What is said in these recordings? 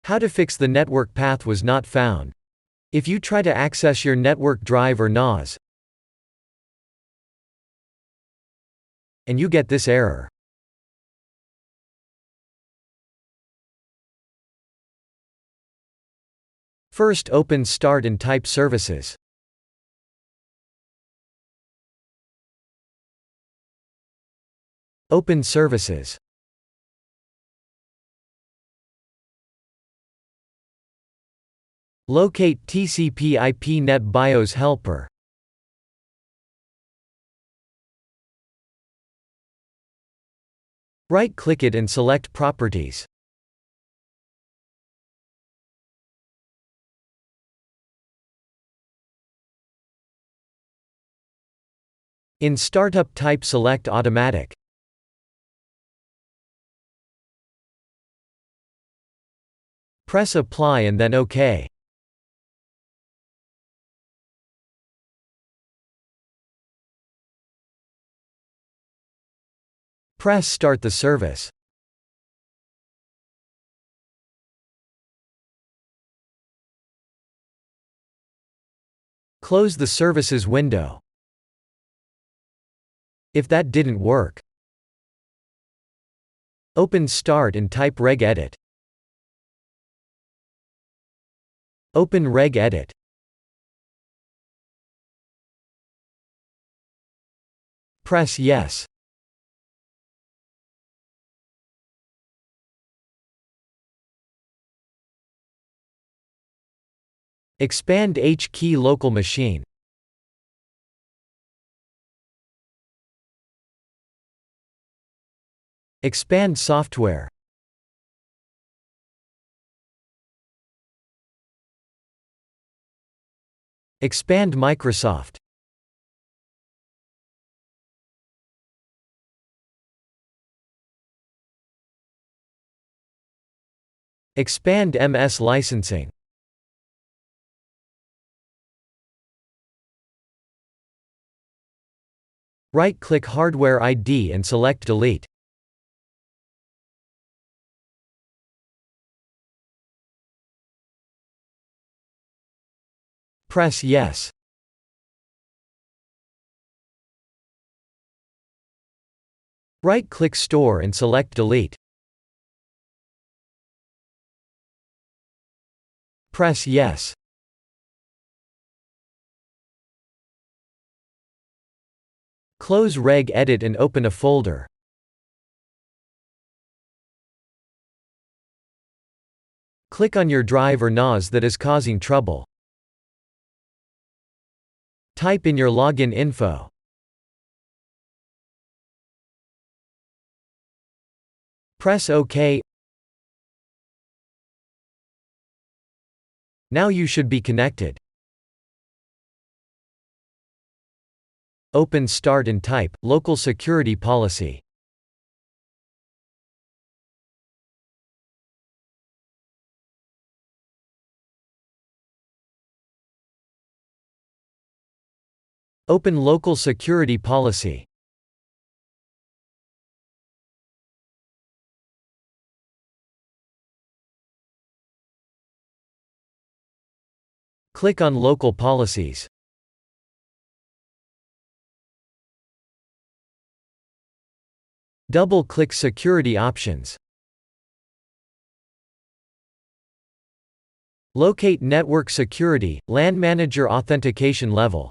How to fix the network path was not found. If you try to access your network drive or NAS, and you get this error. First, open Start and type Services. Open Services. Locate TCP/IP/NET BIOS helper. Right-click it and select Properties. In Startup type select Automatic. Press Apply and then OK. Press Start the service. Close the Services window. If that didn't work, open Start and type regedit. Open regedit. Press Yes. Expand H-key local machine. Expand software. Expand Microsoft. Expand MS licensing. Right-click Hardware ID and select Delete. Press Yes. Right-click Store and select Delete. Press Yes. Close regedit and open a folder. Click on your drive or NAS that is causing trouble. Type in your login info. Press OK. Now you should be connected. Open Start and type Local Security Policy. Open Local Security Policy. Click on Local Policies. Double-click Security Options. Locate Network Security, LAN Manager Authentication Level.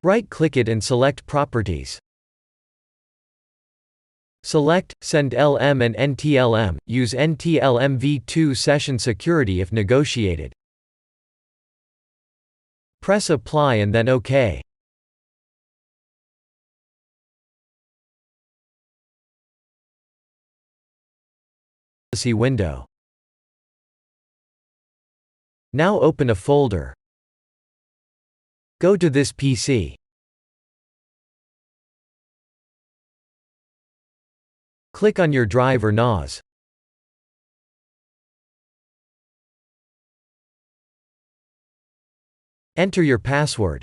Right-click it and select Properties. Select Send LM and NTLM. Use NTLM v2 Session Security if negotiated. Press Apply and then OK. Policy window. Now open a folder. Go to this PC. Click on your drive or NAS. Enter your password.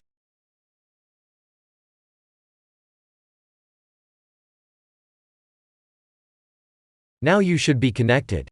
Now you should be connected.